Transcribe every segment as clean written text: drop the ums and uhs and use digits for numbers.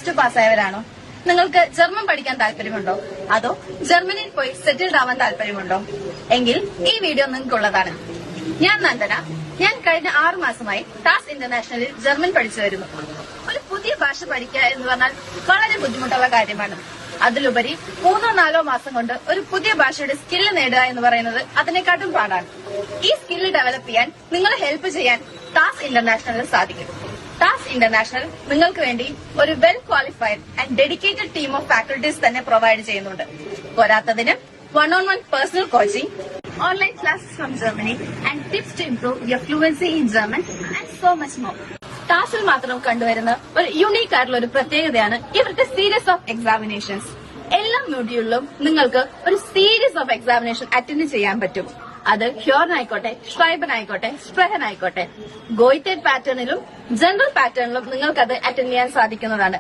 +2 പാസ്സായവരാണോ? നിങ്ങൾക്ക് ജർമ്മൻ പഠിക്കാൻ താല്പര്യമുണ്ടോ? അതോ ജർമ്മനിയിൽ പോയി സെറ്റിൽഡ് ആവാൻ താല്പര്യമുണ്ടോ? എങ്കിൽ ഈ വീഡിയോ നിങ്ങൾക്കുള്ളതാണ്. ഞാൻ നന്ദന. ഞാൻ കഴിഞ്ഞ 6 മാസമായി ടാസ് ഇന്റർനാഷണലിൽ ജർമ്മൻ പഠിച്ചു വരുന്നു. ഒരു പുതിയ ഭാഷ പഠിക്കുക എന്ന് പറഞ്ഞാൽ വളരെ ബുദ്ധിമുട്ടുള്ള കാര്യമാണ്. അതിലുപരി 3-4 മാസം കൊണ്ട് ഒരു പുതിയ ഭാഷയുടെ സ്കില്ല് നേടുക എന്ന് പറയുന്നത് അതിനെക്കാട്ടും പാടാണ്. ഈ സ്കില്ല് ഡെവലപ്പ് ചെയ്യാൻ നിങ്ങളെ ഹെൽപ്പ് ചെയ്യാൻ ടാസ് ഇന്റർനാഷണലിൽ സാധിക്കും. ടാസ് ഇന്റർനാഷണൽ നിങ്ങൾക്ക് വേണ്ടി ഒരു well qualified and dedicated team of faculties തന്നെ പ്രൊവൈഡ് ചെയ്യുന്നുണ്ട്. പോരാത്തതിന് 1-on-1 personal coaching, online classes from Germany and tips to improve your fluency in German and so much more. ടാസിൽ മാത്രം കണ്ടുവരുന്ന ഒരു യുണീക്ക് ആയിട്ടുള്ള ഒരു പ്രത്യേകതയാണ് ഇവരുടെ സീരീസ് ഓഫ് എക്സാമിനേഷൻസ്. എല്ലാ മൊഡ്യൂളിലും നിങ്ങൾക്ക് ഒരു സീരീസ് ഓഫ് എക്സാമിനേഷൻ അറ്റൻഡ് ചെയ്യാൻ പറ്റും. അത് ഹ്യോർൻ ആയിക്കോട്ടെ, ഷ്വൈബൻ ആയിക്കോട്ടെ, സ്പ്രെഹൻ ആയിക്കോട്ടെ, ഗോയിറ്റഡ് പാറ്റേണിലും ജനറൽ പാറ്റേണിലും നിങ്ങൾക്ക് അത് അറ്റൻഡ് ചെയ്യാൻ സാധിക്കുന്നതാണ്.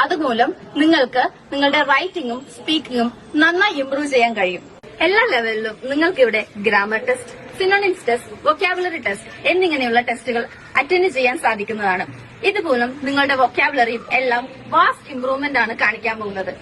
അതുമൂലം നിങ്ങൾക്ക് നിങ്ങളുടെ റൈറ്റിംഗും സ്പീക്കിംഗും നന്നായി ഇംപ്രൂവ് ചെയ്യാൻ കഴിയും. എല്ലാ ലെവലിലും നിങ്ങൾക്ക് ഇവിടെ grammar test, synonyms test, vocabulary test എന്നിങ്ങനെയുള്ള ടെസ്റ്റുകൾ അറ്റൻഡ് ചെയ്യാൻ സാധിക്കുന്നതാണ്. ഇതുമൂലം നിങ്ങളുടെ വൊക്കാബുലറിയും എല്ലാം വാസ്റ്റ് ഇംപ്രൂവ്മെന്റ് ആണ് കാണിക്കാൻ പോകുന്നത്.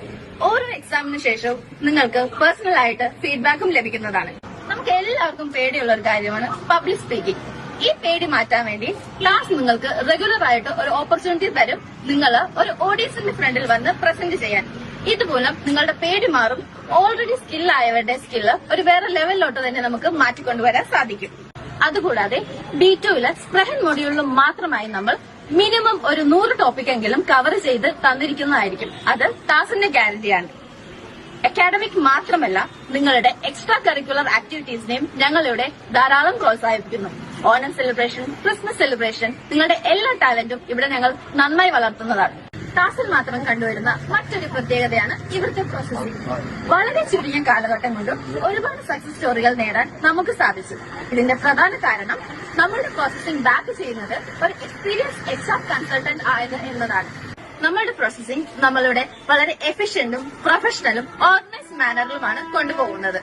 ഓരോ എക്സാമിന് ശേഷവും നിങ്ങൾക്ക് പേഴ്സണൽ ആയിട്ട് ഫീഡ്ബാക്കും ലഭിക്കുന്നതാണ്. നമുക്ക് എല്ലാവർക്കും പേടിയുള്ള ഒരു കാര്യമാണ് പബ്ലിക് സ്പീക്കിംഗ്. ഈ പേടി മാറ്റാൻ വേണ്ടി ക്ലാസ് നിങ്ങൾക്ക് റെഗുലർ ആയിട്ട് ഒരു ഓപ്പർച്യൂണിറ്റി തരും. നിങ്ങൾ ഒരു ഓഡിയൻസിന്റെ ഫ്രണ്ടിൽ വന്ന് പ്രസന്റ് ചെയ്യാൻ. ഇതുമൂലം നിങ്ങളുടെ പേടി മാറും. ഓൾറെഡി സ്കില്ലായവരുടെ സ്കില്ല് ഒരു വേറെ ലെവലിലോട്ട് തന്നെ നമുക്ക് മാറ്റിക്കൊണ്ടുവരാൻ സാധിക്കും. അതുകൂടാതെ B2 സ്പ്രെഹൻ മൊഡ്യൂളിലും മാത്രമായി നമ്മൾ മിനിമം ഒരു 100 ടോപ്പിക്കെങ്കിലും കവർ ചെയ്ത് തന്നിരിക്കുന്നതായിരിക്കും. അത് ടാസിന്റെ ഗ്യാരണ്ടിയാണ്. അക്കാഡമിക് മാത്രമല്ല, നിങ്ങളുടെ എക്സ്ട്രാ കരിക്കുലർ ആക്ടിവിറ്റീസിനെയും ഞങ്ങളിവിടെ ധാരാളം പ്രോത്സാഹിപ്പിക്കുന്നു. ഓണം സെലിബ്രേഷൻ, ക്രിസ്മസ് സെലിബ്രേഷൻ, നിങ്ങളുടെ എല്ലാ ടാലന്റും ഇവിടെ ഞങ്ങൾ നന്നായി വളർത്തുന്നതാണ്. ടാസിൽ മാത്രം കണ്ടുവരുന്ന മറ്റൊരു പ്രത്യേകതയാണ് ഇവിടുത്തെ പ്രോസസ്സിംഗ്. വളരെ ചുരുങ്ങിയ കാലഘട്ടം കൊണ്ടും ഒരുപാട് സക്സസ് സ്റ്റോറികൾ നേടാൻ നമുക്ക് സാധിച്ചു. ഇതിന്റെ പ്രധാന കാരണം നമ്മളുടെ പ്രോസസ്സിംഗ് ബാക്ക് ചെയ്യുന്നത് ഒരു എക്സ്പീരിയൻസ് HR കൺസൾട്ടന്റ് ആയത് എന്നതാണ്. നമ്മളുടെ പ്രോസസ്സിംഗ് നമ്മളുടെ വളരെ എഫിഷ്യന്റും പ്രൊഫഷണലും ഓർഗനൈസ്ഡ് മാനറിലുമാണ് കൊണ്ടുപോകുന്നത്.